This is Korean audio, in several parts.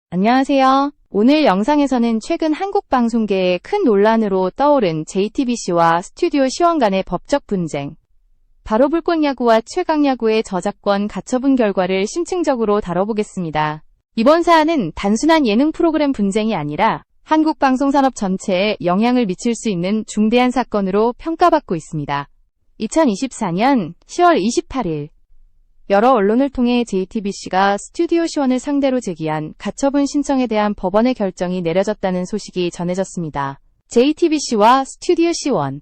안녕하세요. 오늘 영상에서는 최근 한국 방송계에 큰 논란으로 떠오른 JTBC와 스튜디오 C1 간의 법적 분쟁, 바로 불꽃야구와 최강야구의 저작권 가처분 결과를 심층적으로 다뤄보겠습니다. 이번 사안은 단순한 예능 프로그램 분쟁이 아니라 한국 방송산업 전체에 영향을 미칠 수 있는 중대한 사건으로 평가받고 있습니다. 2024년 10월 28일 여러 언론을 통해 JTBC가 스튜디오 C1을 상대로 제기한 가처분 신청에 대한 법원의 결정이 내려졌다는 소식이 전해졌습니다. JTBC와 스튜디오 C1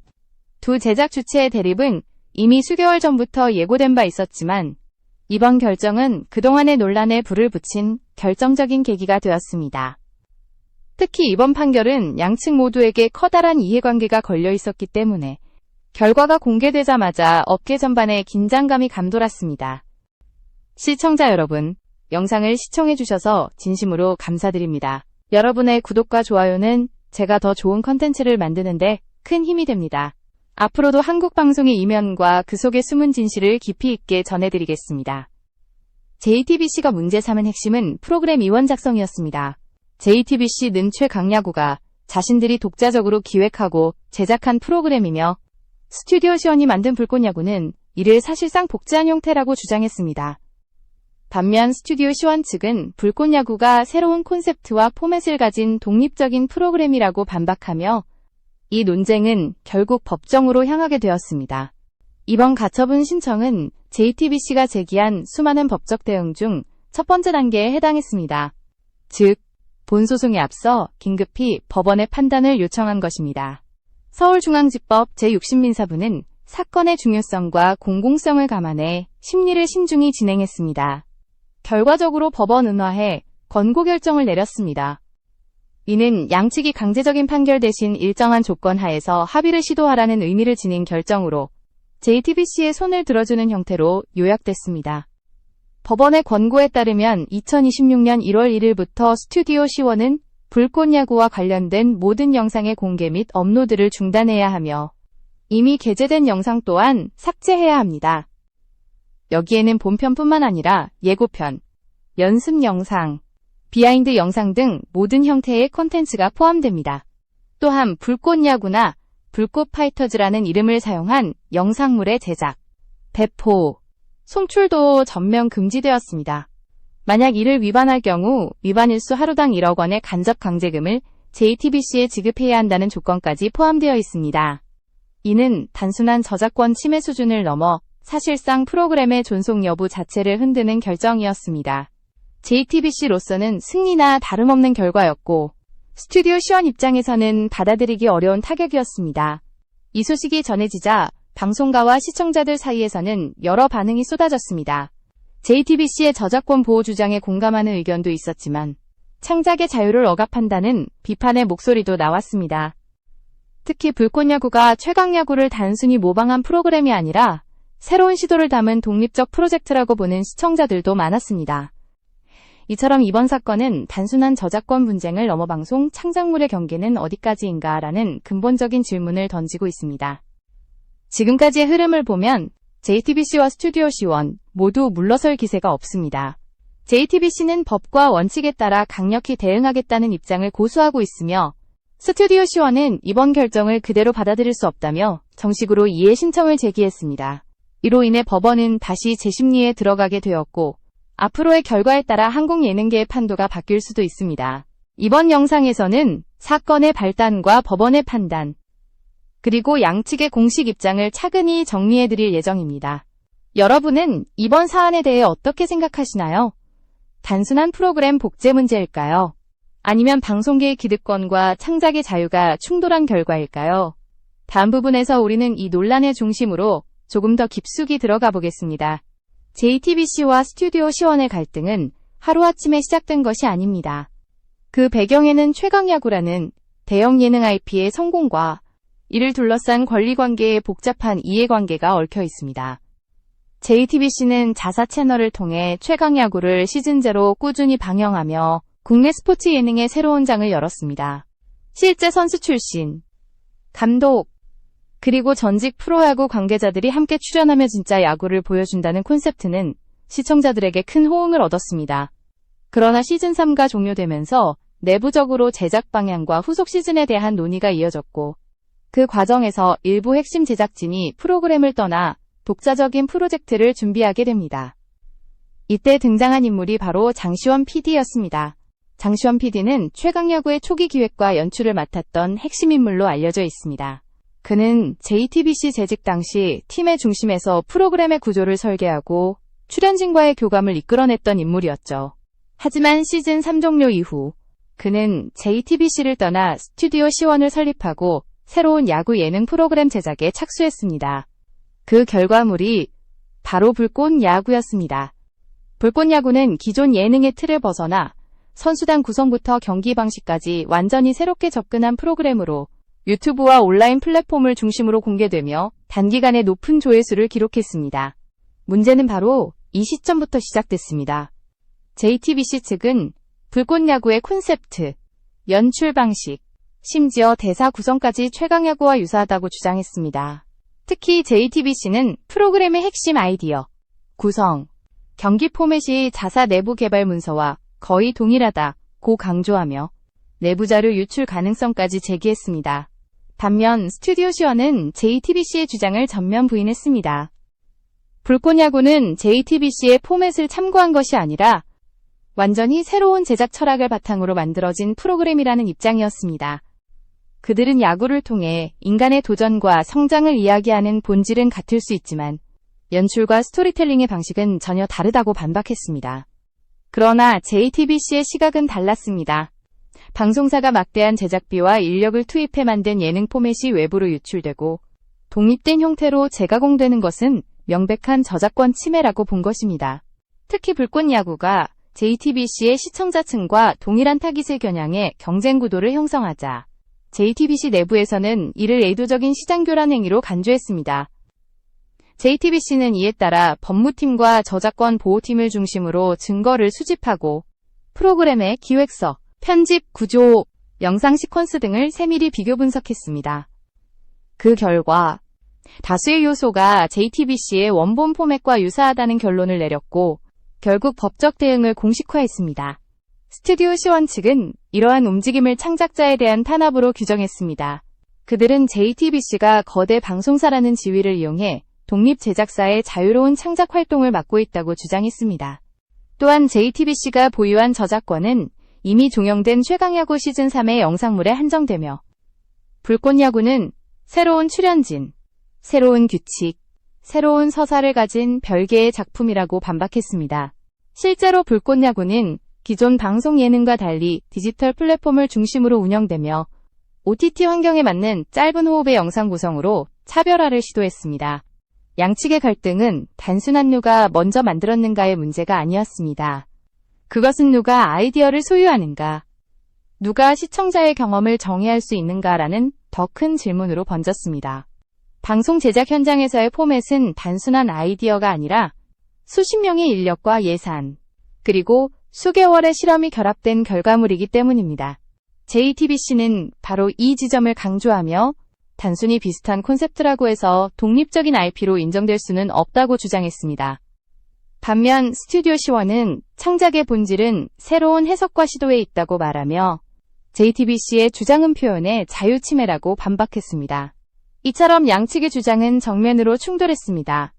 두 제작 주체의 대립은 이미 수개월 전부터 예고된 바 있었지만 이번 결정은 그동안의 논란에 불을 붙인 결정적인 계기가 되었습니다. 특히 이번 판결은 양측 모두에게 커다란 이해관계가 걸려 있었기 때문에 결과가 공개되자마자 업계 전반에 긴장감이 감돌았습니다. 시청자 여러분, 영상을 시청해주셔서 진심으로 감사드립니다. 여러분의 구독과 좋아요는 제가 더 좋은 컨텐츠를 만드는데 큰 힘이 됩니다. 앞으로도 한국 방송의 이면과 그 속의 숨은 진실을 깊이 있게 전해드리겠습니다. JTBC가 문제 삼은 핵심은 프로그램 이원 작성이었습니다. JTBC는 최강야구가 자신들이 독자적으로 기획하고 제작한 프로그램이며 스튜디오 C1이 만든 불꽃야구는 이를 사실상 복제한 형태라고 주장했습니다. 반면 스튜디오 C1 측은 불꽃야구가 새로운 콘셉트와 포맷을 가진 독립적인 프로그램이라고 반박하며 이 논쟁은 결국 법정으로 향하게 되었습니다. 이번 가처분 신청은 JTBC가 제기한 수많은 법적 대응 중 첫 번째 단계에 해당했습니다. 즉, 본소송에 앞서 긴급히 법원의 판단을 요청한 것입니다. 서울중앙지법 제60민사부는 사건의 중요성과 공공성을 감안해 심리를 신중히 진행했습니다. 결과적으로 법원 은하에 권고 결정을 내렸습니다. 이는 양측이 강제적인 판결 대신 일정한 조건 하에서 합의를 시도하라는 의미를 지닌 결정으로 JTBC의 손을 들어주는 형태로 요약됐습니다. 법원의 권고에 따르면 2026년 1월 1일부터 스튜디오 C1은 불꽃야구와 관련된 모든 영상의 공개 및 업로드를 중단해야 하며 이미 게재된 영상 또한 삭제해야 합니다. 여기에는 본편뿐만 아니라 예고편, 연습 영상, 비하인드 영상 등 모든 형태의 콘텐츠가 포함됩니다. 또한 불꽃야구나 불꽃파이터즈라는 이름을 사용한 영상물의 제작, 배포, 송출도 전면 금지되었습니다. 만약 이를 위반할 경우 위반 일수 하루당 1억 원의 간접 강제금을 JTBC에 지급해야 한다는 조건까지 포함되어 있습니다. 이는 단순한 저작권 침해 수준을 넘어 사실상 프로그램의 존속 여부 자체를 흔드는 결정이었습니다. JTBC로서는 승리나 다름없는 결과였고 스튜디오 C1 입장에서는 받아들이기 어려운 타격이었습니다. 이 소식이 전해지자 방송가와 시청자들 사이에서는 여러 반응이 쏟아졌습니다. JTBC의 저작권 보호 주장에 공감하는 의견도 있었지만 창작의 자유를 억압한다는 비판의 목소리도 나왔습니다. 특히 불꽃야구가 최강야구를 단순히 모방한 프로그램이 아니라 새로운 시도를 담은 독립적 프로젝트라고 보는 시청자들도 많았습니다. 이처럼 이번 사건은 단순한 저작권 분쟁을 넘어 방송 창작물의 경계는 어디까지인가 라는 근본적인 질문을 던지고 있습니다. 지금까지의 흐름을 보면 JTBC와 스튜디오 C1 모두 물러설 기세가 없습니다. JTBC는 법과 원칙에 따라 강력히 대응하겠다는 입장을 고수하고 있으며 스튜디오 C1은 이번 결정을 그대로 받아들일 수 없다며 정식으로 이해 신청을 제기했습니다. 이로 인해 법원은 다시 재심리에 들어가게 되었고 앞으로의 결과에 따라 한국 예능계의 판도가 바뀔 수도 있습니다. 이번 영상에서는 사건의 발단과 법원의 판단, 그리고 양측의 공식 입장을 차근히 정리해드릴 예정입니다. 여러분은 이번 사안에 대해 어떻게 생각하시나요? 단순한 프로그램 복제 문제일까요? 아니면 방송계의 기득권과 창작의 자유가 충돌한 결과일까요? 다음 부분에서 우리는 이 논란의 중심으로 조금 더 깊숙이 들어가 보겠습니다. JTBC와 스튜디오 C1의 갈등은 하루아침에 시작된 것이 아닙니다. 그 배경에는 최강야구라는 대형 예능 IP의 성공과 이를 둘러싼 권리관계의 복잡한 이해관계가 얽혀 있습니다. JTBC는 자사 채널을 통해 최강야구를 시즌0 꾸준히 방영하며 국내 스포츠 예능의 새로운 장을 열었습니다. 실제 선수 출신, 감독, 그리고 전직 프로야구 관계자들이 함께 출연하며 진짜 야구를 보여준다는 콘셉트는 시청자들에게 큰 호응을 얻었습니다. 그러나 시즌3가 종료되면서 내부적으로 제작 방향과 후속 시즌에 대한 논의가 이어졌고, 그 과정에서 일부 핵심 제작진이 프로그램을 떠나 독자적인 프로젝트를 준비하게 됩니다. 이때 등장한 인물이 바로 장시원 PD였습니다. 장시원 PD는 최강야구의 초기 기획과 연출을 맡았던 핵심 인물로 알려져 있습니다. 그는 JTBC 재직 당시 팀의 중심에서 프로그램의 구조를 설계하고 출연진과의 교감을 이끌어냈던 인물이었죠. 하지만 시즌3 종료 이후 그는 JTBC를 떠나 스튜디오 C1을 설립하고 새로운 야구 예능 프로그램 제작에 착수했습니다. 그 결과물이 바로 불꽃 야구였습니다. 불꽃 야구는 기존 예능의 틀을 벗어나 선수단 구성부터 경기 방식까지 완전히 새롭게 접근한 프로그램으로 유튜브와 온라인 플랫폼을 중심으로 공개되며 단기간에 높은 조회수를 기록했습니다. 문제는 바로 이 시점부터 시작됐습니다. JTBC 측은 불꽃 야구의 콘셉트, 연출 방식, 심지어 대사 구성까지 최강야구와 유사하다고 주장했습니다. 특히 JTBC는 프로그램의 핵심 아이디어, 구성, 경기 포맷이 자사 내부 개발 문서와 거의 동일하다고 강조하며 내부 자료 유출 가능성까지 제기했습니다. 반면 스튜디오 C1은 JTBC의 주장을 전면 부인했습니다. 불꽃 야구는 JTBC의 포맷을 참고한 것이 아니라 완전히 새로운 제작 철학을 바탕으로 만들어진 프로그램이라는 입장이었습니다. 그들은 야구를 통해 인간의 도전과 성장을 이야기하는 본질은 같을 수 있지만 연출과 스토리텔링의 방식은 전혀 다르다고 반박했습니다. 그러나 JTBC의 시각은 달랐습니다. 방송사가 막대한 제작비와 인력을 투입해 만든 예능 포맷이 외부로 유출되고 독립된 형태로 재가공되는 것은 명백한 저작권 침해라고 본 것입니다. 특히 불꽃 야구가 JTBC의 시청자층과 동일한 타깃을 겨냥해 경쟁 구도를 형성하자 JTBC 내부에서는 이를 의도적인 시장 교란 행위로 간주했습니다. JTBC는 이에 따라 법무팀과 저작권 보호팀을 중심으로 증거를 수집하고 프로그램의 기획서, 편집, 구조, 영상 시퀀스 등을 세밀히 비교 분석했습니다. 그 결과 다수의 요소가 JTBC의 원본 포맷과 유사하다는 결론을 내렸고 결국 법적 대응을 공식화했습니다. 스튜디오 C1 측은 이러한 움직임을 창작자에 대한 탄압으로 규정했습니다. 그들은 JTBC가 거대 방송사라는 지위를 이용해 독립 제작사의 자유로운 창작 활동을 막고 있다고 주장했습니다. 또한 JTBC가 보유한 저작권은 이미 종영된 최강야구 시즌3의 영상물에 한정되며 불꽃 야구는 새로운 출연진, 새로운 규칙, 새로운 서사를 가진 별개의 작품이라고 반박했습니다. 실제로 불꽃 야구는 기존 방송 예능과 달리 디지털 플랫폼을 중심으로 운영되며 OTT 환경에 맞는 짧은 호흡의 영상 구성으로 차별화를 시도했습니다. 양측의 갈등은 단순한 누가 먼저 만들었는가의 문제가 아니었습니다. 그것은 누가 아이디어를 소유하는가, 누가 시청자의 경험을 정의할 수 있는가라는 더 큰 질문으로 번졌습니다. 방송 제작 현장에서의 포맷은 단순한 아이디어가 아니라 수십 명의 인력과 예산, 그리고 수개월의 실험이 결합된 결과물이기 때문입니다. JTBC는 바로 이 지점을 강조하며 단순히 비슷한 콘셉트라고 해서 독립적인 IP로 인정될 수는 없다고 주장했습니다. 반면 스튜디오 C1은 창작의 본질은 새로운 해석과 시도에 있다고 말하며 JTBC의 주장은 표현의 자유 침해라고 반박했습니다. 이처럼 양측의 주장은 정면으로 충돌했습니다.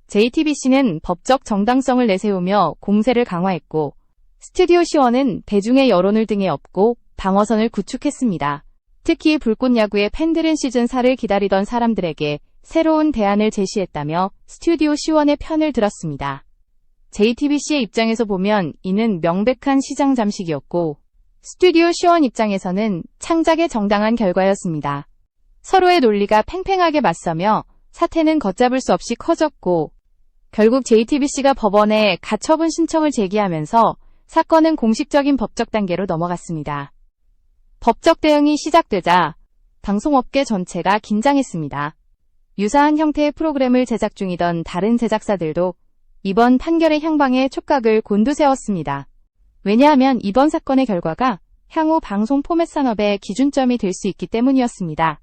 JTBC는 법적 정당성을 내세우며 공세를 강화했고 스튜디오 C1은 대중의 여론을 등에 업고 방어선을 구축했습니다. 특히 불꽃 야구의 팬들은 시즌4를 기다리던 사람들에게 새로운 대안을 제시했다며 스튜디오 C1의 편을 들었습니다. JTBC의 입장에서 보면 이는 명백한 시장 잠식이었고 스튜디오 C1 입장에서는 창작의 정당한 결과였습니다. 서로의 논리가 팽팽하게 맞서며 사태는 걷잡을 수 없이 커졌고 결국 JTBC가 법원에 가처분 신청을 제기하면서 사건은 공식적인 법적 단계로 넘어갔습니다. 법적 대응이 시작되자 방송업계 전체가 긴장했습니다. 유사한 형태의 프로그램을 제작 중이던 다른 제작사들도 이번 판결의 향방에 촉각을 곤두세웠습니다. 왜냐하면 이번 사건의 결과가 향후 방송 포맷 산업의 기준점이 될 수 있기 때문이었습니다.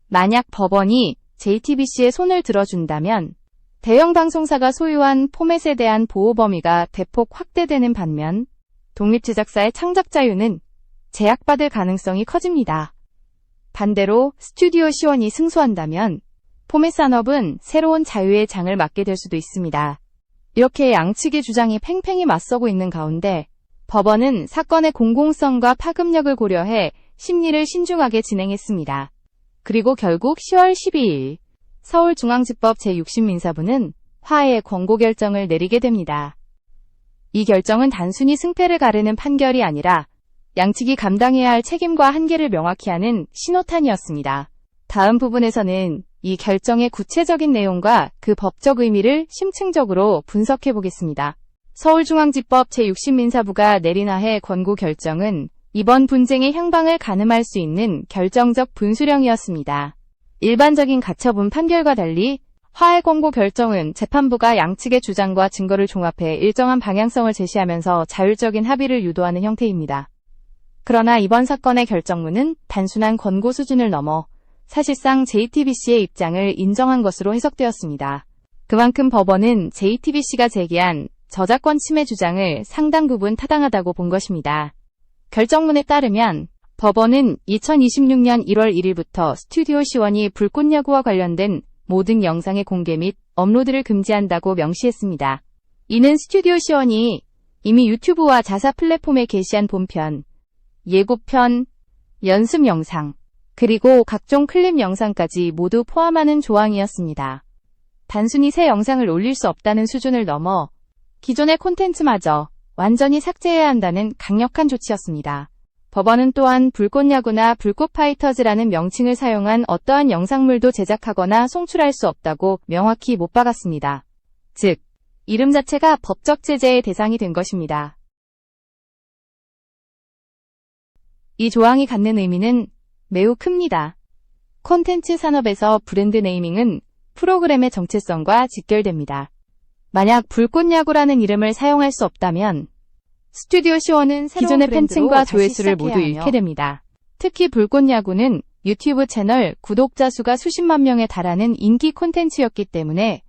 만약 법원이 JTBC의 손을 들어준다면 대형 방송사가 소유한 포맷에 대한 보호 범위가 대폭 확대되는 반면 독립 제작사의 창작 자유는 제약받을 가능성이 커집니다. 반대로 스튜디오 시원이 승소한다면 포맷 산업은 새로운 자유의 장을 맞게 될 수도 있습니다. 이렇게 양측의 주장이 팽팽히 맞서고 있는 가운데 법원은 사건의 공공성과 파급력을 고려해 심리를 신중하게 진행했습니다. 그리고 결국 10월 12일 서울중앙지법 제60민사부는 화해의 권고 결정을 내리게 됩니다. 이 결정은 단순히 승패를 가르는 판결이 아니라 양측이 감당해야 할 책임과 한계를 명확히 하는 신호탄이었습니다. 다음 부분에서는 이 결정의 구체적인 내용과 그 법적 의미를 심층적으로 분석해 보겠습니다. 서울중앙지법 제60민사부가 내린 화해 권고 결정은 이번 분쟁의 향방을 가늠할 수 있는 결정적 분수령이었습니다. 일반적인 가처분 판결과 달리 화해 권고 결정은 재판부가 양측의 주장과 증거를 종합해 일정한 방향성을 제시하면서 자율적인 합의를 유도하는 형태입니다. 그러나 이번 사건의 결정문은 단순한 권고 수준을 넘어 사실상 JTBC의 입장을 인정한 것으로 해석되었습니다. 그만큼 법원은 JTBC가 제기한 저작권 침해 주장을 상당 부분 타당하다고 본 것입니다. 결정문에 따르면 법원은 2026년 1월 1일부터 스튜디오 시원이 불꽃야구와 관련된 모든 영상의 공개 및 업로드를 금지한다고 명시했습니다. 이는 스튜디오 시원이 이미 유튜브와 자사 플랫폼에 게시한 본편, 예고편, 연습 영상, 그리고 각종 클립 영상까지 모두 포함하는 조항이었습니다. 단순히 새 영상을 올릴 수 없다는 수준을 넘어 기존의 콘텐츠마저 완전히 삭제해야 한다는 강력한 조치였습니다. 법원은 또한 불꽃야구나 불꽃파이터즈라는 명칭을 사용한 어떠한 영상물도 제작하거나 송출할 수 없다고 명확히 못 박았습니다. 즉, 이름 자체가 법적 제재의 대상이 된 것입니다. 이 조항이 갖는 의미는 매우 큽니다. 콘텐츠 산업에서 브랜드 네이밍은 프로그램의 정체성과 직결됩니다. 만약 불꽃야구라는 이름을 사용할 수 없다면 스튜디오 시원은 기존의 팬층과 조회수를 모두 잃게 됩니다. 특히 불꽃야구는 유튜브 채널 구독자 수가 수십만 명에 달하는 인기 콘텐츠였기 때문에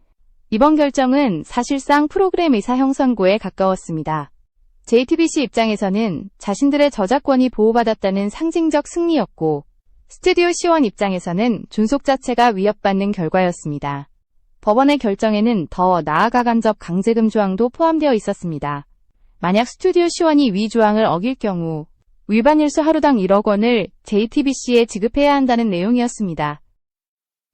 이번 결정은 사실상 프로그램 의사 형성고에 가까웠습니다. JTBC 입장에서는 자신들의 저작권이 보호받았다는 상징적 승리였고, 스튜디오 시원 입장에서는 존속 자체가 위협받는 결과였습니다. 법원의 결정에는 더 나아가 간접 강제금 조항도 포함되어 있었습니다. 만약 스튜디오 시원이 위 조항을 어길 경우 위반 일수 하루당 1억 원을 JTBC에 지급해야 한다는 내용이었습니다.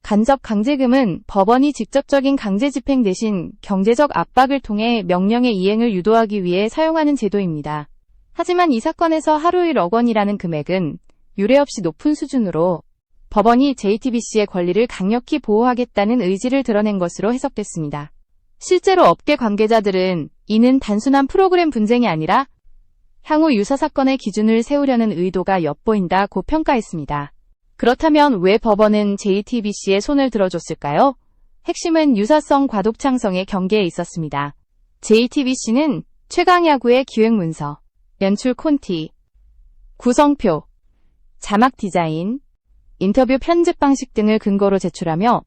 간접 강제금은 법원이 직접적인 강제 집행 대신 경제적 압박을 통해 명령의 이행을 유도하기 위해 사용하는 제도입니다. 하지만 이 사건에서 하루 1억 원이라는 금액은 유례 없이 높은 수준으로 법원이 JTBC의 권리를 강력히 보호하겠다는 의지를 드러낸 것으로 해석됐습니다. 실제로 업계 관계자들은 이는 단순한 프로그램 분쟁이 아니라 향후 유사 사건의 기준을 세우려는 의도가 엿보인다고 평가했습니다. 그렇다면 왜 법원은 JTBC의 손을 들어줬을까요? 핵심은 유사성 과독창성의 경계에 있었습니다. JTBC는 최강야구의 기획문서, 연출 콘티, 구성표, 자막 디자인, 인터뷰 편집 방식 등을 근거로 제출하며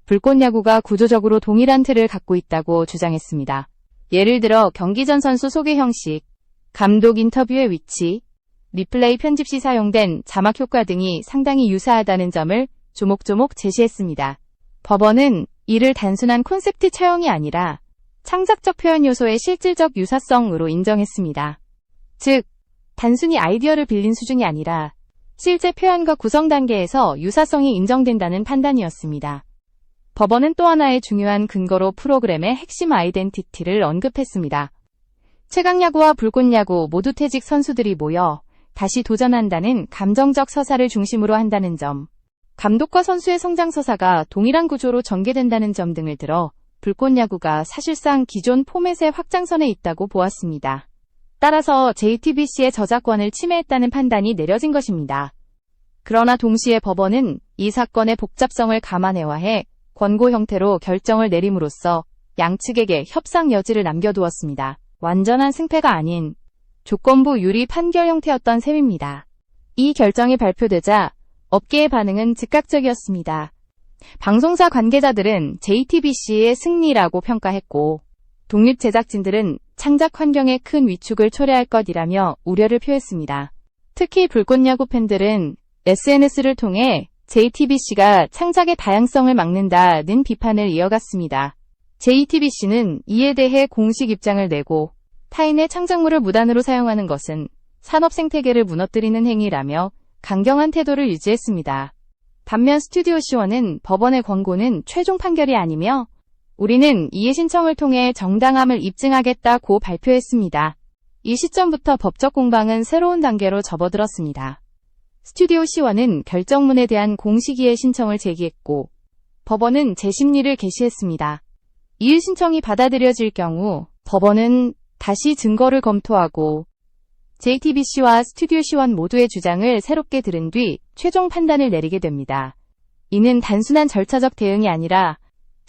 불꽃야구가 구조적으로 동일한 틀을 갖고 있다고 주장했습니다. 예를 들어 경기 전 선수 소개 형식, 감독 인터뷰의 위치, 리플레이 편집 시 사용된 자막 효과 등이 상당히 유사하다는 점을 조목조목 제시했습니다. 법원은 이를 단순한 콘셉트 차용이 아니라 창작적 표현 요소의 실질적 유사성으로 인정했습니다. 즉, 단순히 아이디어를 빌린 수준이 아니라 실제 표현과 구성 단계에서 유사성이 인정된다는 판단이었습니다. 법원은 또 하나의 중요한 근거로 프로그램의 핵심 아이덴티티를 언급했습니다. 최강야구와 불꽃야구 모두 퇴직 선수들이 모여 다시 도전한다는 감정적 서사를 중심으로 한다는 점, 감독과 선수의 성장 서사가 동일한 구조로 전개된다는 점 등을 들어 불꽃야구가 사실상 기존 포맷의 확장선에 있다고 보았습니다. 따라서 JTBC의 저작권을 침해했다는 판단이 내려진 것입니다. 그러나 동시에 법원은 이 사건의 복잡성을 감안해와해 권고 형태로 결정을 내림으로써 양측에게 협상 여지를 남겨두었습니다. 완전한 승패가 아닌 조건부 유리 판결 형태였던 셈입니다. 이 결정이 발표되자 업계의 반응은 즉각적이었습니다. 방송사 관계자들은 JTBC의 승리라고 평가했고, 독립 제작진들은 창작 환경에 큰 위축을 초래할 것이라며 우려를 표했습니다. 특히 불꽃야구 팬들은 SNS를 통해 JTBC가 창작의 다양성을 막는다는 비판을 이어갔습니다. JTBC는 이에 대해 공식 입장을 내고 타인의 창작물을 무단으로 사용하는 것은 산업 생태계를 무너뜨리는 행위라며 강경한 태도를 유지했습니다. 반면 스튜디오 C1은 법원의 권고는 최종 판결이 아니며 우리는 이해 신청을 통해 정당함을 입증하겠다고 발표했습니다. 이 시점부터 법적 공방은 새로운 단계로 접어들었습니다. 스튜디오 C1은 결정문에 대한 공식 이해 신청을 제기했고 법원은 재심리를 개시했습니다. 이해 신청이 받아들여질 경우 법원은 다시 증거를 검토하고 JTBC와 스튜디오 C1 모두의 주장을 새롭게 들은 뒤 최종 판단을 내리게 됩니다. 이는 단순한 절차적 대응이 아니라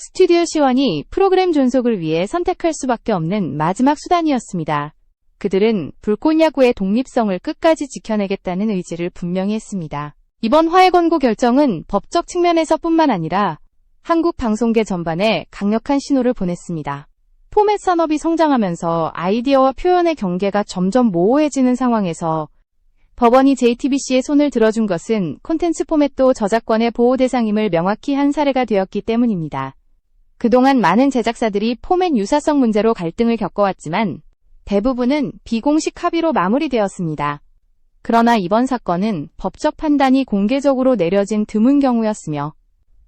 스튜디오 C1이 프로그램 존속을 위해 선택할 수밖에 없는 마지막 수단이었습니다. 그들은 불꽃야구의 독립성을 끝까지 지켜내겠다는 의지를 분명히 했습니다. 이번 화해 권고 결정은 법적 측면에서뿐만 아니라 한국 방송계 전반에 강력한 신호를 보냈습니다. 포맷 산업이 성장하면서 아이디어와 표현의 경계가 점점 모호해지는 상황에서 법원이 JTBC의 손을 들어준 것은 콘텐츠 포맷도 저작권의 보호 대상임을 명확히 한 사례가 되었기 때문입니다. 그동안 많은 제작사들이 포맷 유사성 문제로 갈등을 겪어왔지만 대부분은 비공식 합의로 마무리되었습니다. 그러나 이번 사건은 법적 판단이 공개적으로 내려진 드문 경우였으며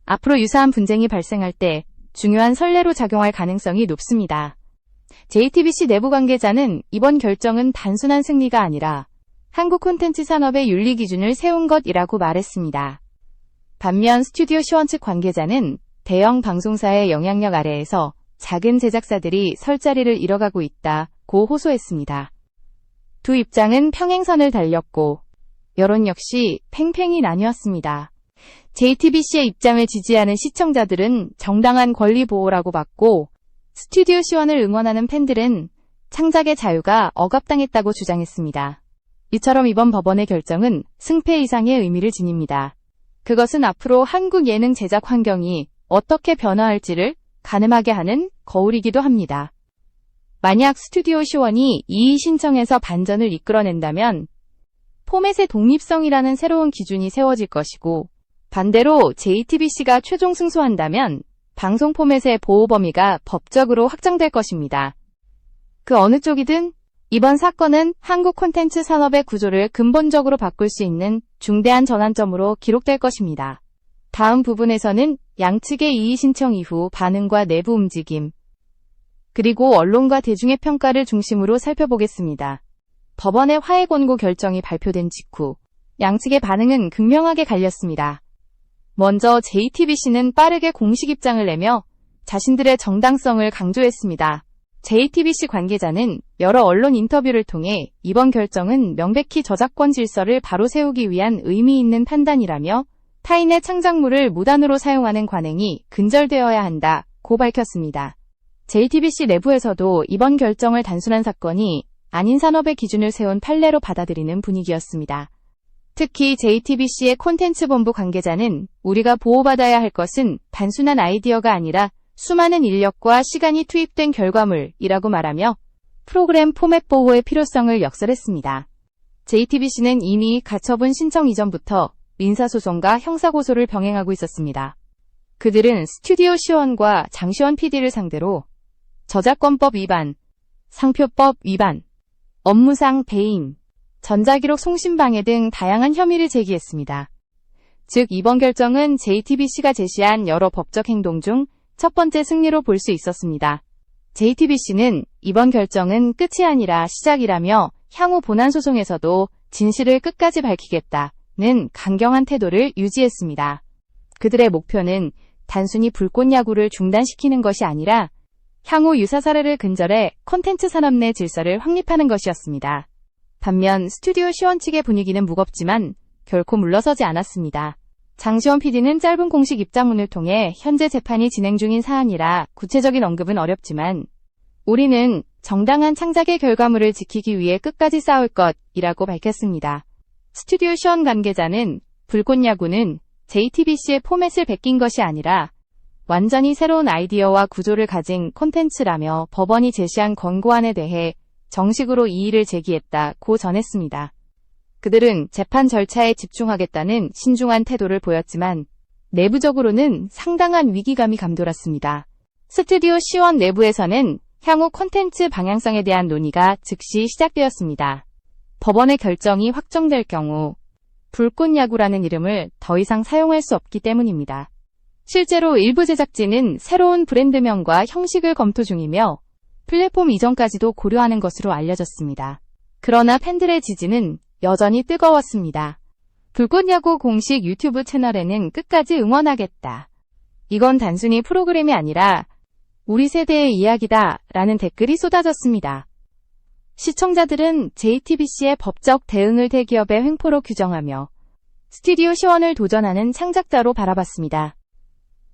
앞으로 유사한 분쟁이 발생할 때 중요한 선례로 작용할 가능성이 높습니다. JTBC 내부 관계자는 이번 결정은 단순한 승리가 아니라 한국 콘텐츠 산업의 윤리 기준을 세운 것이라고 말했습니다. 반면 스튜디오 C1 측 관계자는 대형 방송사의 영향력 아래에서 작은 제작사들이 설 자리를 잃어가고 있다고 호소했습니다. 두 입장은 평행선을 달렸고 여론 역시 팽팽히 나뉘었습니다. JTBC의 입장을 지지하는 시청자들은 정당한 권리 보호라고 봤고 스튜디오 C1을 응원하는 팬들은 창작의 자유가 억압당했다고 주장했습니다. 이처럼 이번 법원의 결정은 승패 이상의 의미를 지닙니다. 그것은 앞으로 한국 예능 제작 환경이 어떻게 변화할지를 가늠하게 하는 거울이기도 합니다. 만약 스튜디오 C1이 이의 신청에서 반전을 이끌어낸다면 포맷의 독립성이라는 새로운 기준이 세워질 것이고 반대로 JTBC가 최종 승소한다면 방송 포맷의 보호 범위가 법적으로 확장될 것입니다. 그 어느 쪽이든 이번 사건은 한국 콘텐츠 산업의 구조를 근본적으로 바꿀 수 있는 중대한 전환점으로 기록될 것입니다. 다음 부분에서는 양측의 이의 신청 이후 반응과 내부 움직임, 그리고 언론과 대중의 평가를 중심으로 살펴보겠습니다. 법원의 화해 권고 결정이 발표된 직후 양측의 반응은 극명하게 갈렸습니다. 먼저 JTBC는 빠르게 공식 입장을 내며 자신들의 정당성을 강조했습니다. JTBC 관계자는 여러 언론 인터뷰를 통해 이번 결정은 명백히 저작권 질서를 바로 세우기 위한 의미 있는 판단이라며 타인의 창작물을 무단으로 사용하는 관행이 근절되어야 한다고 밝혔습니다. JTBC 내부에서도 이번 결정을 단순한 사건이 아닌 산업의 기준을 세운 판례로 받아들이는 분위기였습니다. 특히 JTBC의 콘텐츠 본부 관계자는 우리가 보호받아야 할 것은 단순한 아이디어가 아니라 수많은 인력과 시간이 투입된 결과물이라고 말하며 프로그램 포맷 보호의 필요성을 역설했습니다. JTBC는 이미 가처분 신청 이전부터 민사소송과 형사고소를 병행하고 있었습니다. 그들은 스튜디오 C1과 장시원 PD를 상대로 저작권법 위반, 상표법 위반, 업무상 배임, 전자기록 송신방해 등 다양한 혐의를 제기했습니다. 즉 이번 결정은 JTBC가 제시한 여러 법적 행동 중 첫 번째 승리로 볼 수 있었습니다. JTBC는 이번 결정은 끝이 아니라 시작이라며 향후 본안소송에서도 진실을 끝까지 밝히겠다는 강경한 태도를 유지했습니다. 그들의 목표는 단순히 불꽃야구를 중단시키는 것이 아니라 향후 유사 사례를 근절해 콘텐츠 산업 내 질서를 확립하는 것이었습니다. 반면 스튜디오 C1 측의 분위기는 무겁지만 결코 물러서지 않았습니다. 장시원 PD는 짧은 공식 입장문을 통해 현재 재판이 진행 중인 사안이라 구체적인 언급은 어렵지만 우리는 정당한 창작의 결과물을 지키기 위해 끝까지 싸울 것이라고 밝혔습니다. 스튜디오 C1 관계자는 불꽃야구는 JTBC의 포맷을 베낀 것이 아니라 완전히 새로운 아이디어와 구조를 가진 콘텐츠라며 법원이 제시한 권고안에 대해 정식으로 이의를 제기했다고 전했습니다. 그들은 재판 절차에 집중하겠다는 신중한 태도를 보였지만 내부적으로는 상당한 위기감이 감돌았습니다. 스튜디오 C1 내부에서는 향후 콘텐츠 방향성에 대한 논의가 즉시 시작되었습니다. 법원의 결정이 확정될 경우 불꽃야구라는 이름을 더 이상 사용할 수 없기 때문입니다. 실제로 일부 제작진은 새로운 브랜드명과 형식을 검토 중이며 플랫폼 이전까지도 고려하는 것으로 알려졌습니다. 그러나 팬들의 지지는 여전히 뜨거웠습니다. 불꽃야구 공식 유튜브 채널에는 끝까지 응원하겠다. 이건 단순히 프로그램이 아니라 우리 세대의 이야기다 라는 댓글이 쏟아졌습니다. 시청자들은 JTBC의 법적 대응을 대기업의 횡포로 규정하며 스튜디오 C1을 도전하는 창작자로 바라봤습니다.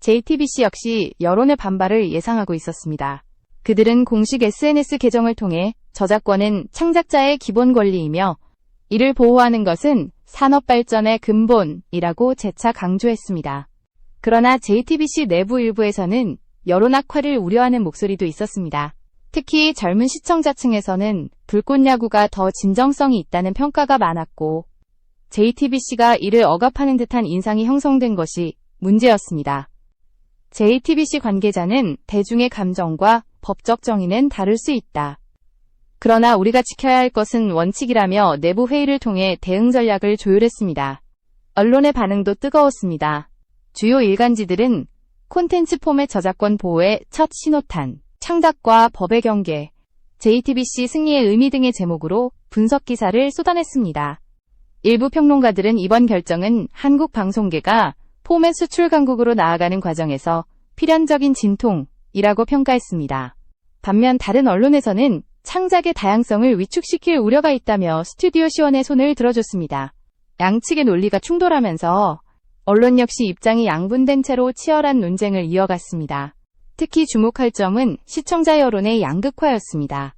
JTBC 역시 여론의 반발을 예상하고 있었습니다. 그들은 공식 SNS 계정을 통해 저작권은 창작자의 기본 권리이며 이를 보호하는 것은 산업 발전의 근본이라고 재차 강조했습니다. 그러나 JTBC 내부 일부에서는 여론 악화를 우려하는 목소리도 있었습니다. 특히 젊은 시청자층에서는 불꽃야구가 더 진정성이 있다는 평가가 많았고 JTBC가 이를 억압하는 듯한 인상이 형성된 것이 문제였습니다. JTBC 관계자는 대중의 감정과 법적 정의는 다를 수 있다. 그러나 우리가 지켜야 할 것은 원칙이라며 내부 회의를 통해 대응 전략을 조율했습니다. 언론의 반응도 뜨거웠습니다. 주요 일간지들은 콘텐츠 포맷 저작권 보호의 첫 신호탄, 창작과 법의 경계, JTBC 승리의 의미 등의 제목으로 분석 기사를 쏟아냈습니다. 일부 평론가들은 이번 결정은 한국 방송계가 포맷 수출 강국으로 나아가는 과정에서 필연적인 진통이라고 평가했습니다. 반면 다른 언론에서는 창작의 다양성을 위축시킬 우려가 있다며 스튜디오 C1의 손을 들어줬습니다. 양측의 논리가 충돌하면서 언론 역시 입장이 양분된 채로 치열한 논쟁을 이어갔습니다. 특히 주목할 점은 시청자 여론의 양극화였습니다.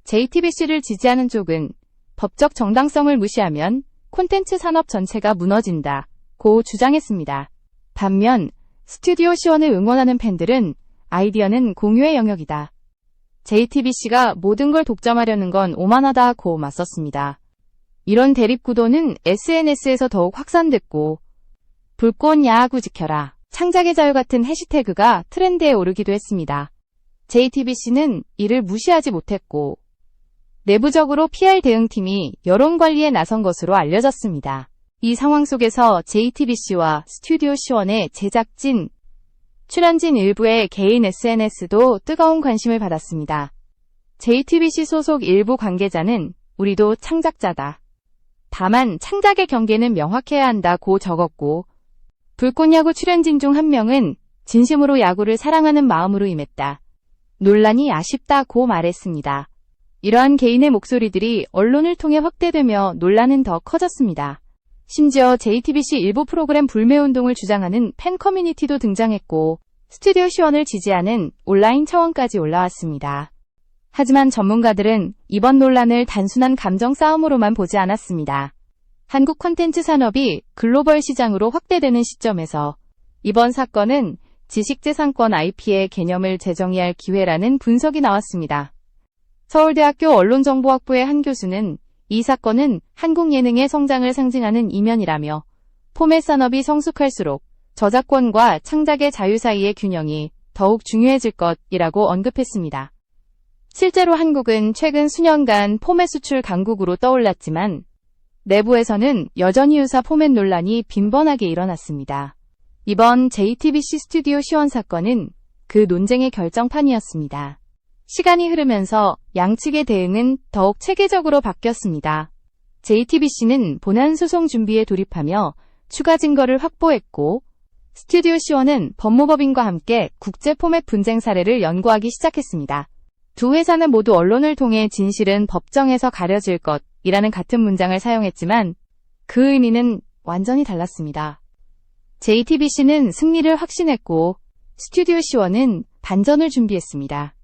JTBC를 지지하는 쪽은 법적 정당성을 무시하면 콘텐츠 산업 전체가 무너진다고 주장했습니다. 반면 스튜디오 C1을 응원하는 팬들은 아이디어는 공유의 영역이다. JTBC가 모든 걸 독점하려는 건 오만하다고 맞섰습니다. 이런 대립구도는 SNS에서 더욱 확산됐고 불꽃야구 지켜라, 창작의 자유 같은 해시태그가 트렌드에 오르기도 했습니다. JTBC는 이를 무시하지 못했고 내부적으로 PR 대응팀이 여론 관리에 나선 것으로 알려졌습니다. 이 상황 속에서 JTBC와 스튜디오 C1의 제작진, 출연진 일부의 개인 SNS도 뜨거운 관심을 받았습니다. JTBC 소속 일부 관계자는 우리도 창작자다. 다만 창작의 경계는 명확해야 한다고 적었고 불꽃야구 출연진 중 한 명은 진심으로 야구를 사랑하는 마음으로 임했다. 논란이 아쉽다고 말했습니다. 이러한 개인의 목소리들이 언론을 통해 확대되며 논란은 더 커졌습니다. 심지어 JTBC 일부 프로그램 불매운동을 주장하는 팬 커뮤니티도 등장했고 스튜디오 C1을 지지하는 온라인 차원까지 올라왔습니다. 하지만 전문가들은 이번 논란을 단순한 감정 싸움으로만 보지 않았습니다. 한국 콘텐츠 산업이 글로벌 시장으로 확대되는 시점에서 이번 사건은 지식재산권 IP의 개념을 재정의할 기회라는 분석이 나왔습니다. 서울대학교 언론정보학부의 한 교수는 이 사건은 한국 예능의 성장을 상징하는 이면이라며 포맷 산업이 성숙할수록 저작권과 창작의 자유 사이의 균형이 더욱 중요해질 것이라고 언급했습니다. 실제로 한국은 최근 수년간 포맷 수출 강국으로 떠올랐지만 내부에서는 여전히 유사 포맷 논란이 빈번하게 일어났습니다. 이번 JTBC 스튜디오 C1 사건은 그 논쟁의 결정판이었습니다. 시간이 흐르면서 양측의 대응은 더욱 체계적으로 바뀌었습니다. JTBC는 본안 소송 준비에 돌입하며 추가 증거를 확보했고 스튜디오 C1은 법무법인과 함께 국제 포맷 분쟁 사례를 연구하기 시작했습니다. 두 회사는 모두 언론을 통해 진실은 법정에서 가려질 것이라는 같은 문장을 사용했지만 그 의미는 완전히 달랐습니다. JTBC는 승리를 확신했고 스튜디오 C1은 반전을 준비했습니다.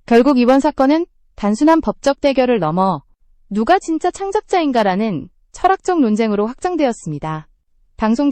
결국 이번 사건은 단순한 법적 대결을 넘어 누가 진짜 창작자인가라는 철학적 논쟁으로 확장되었습니다. 방송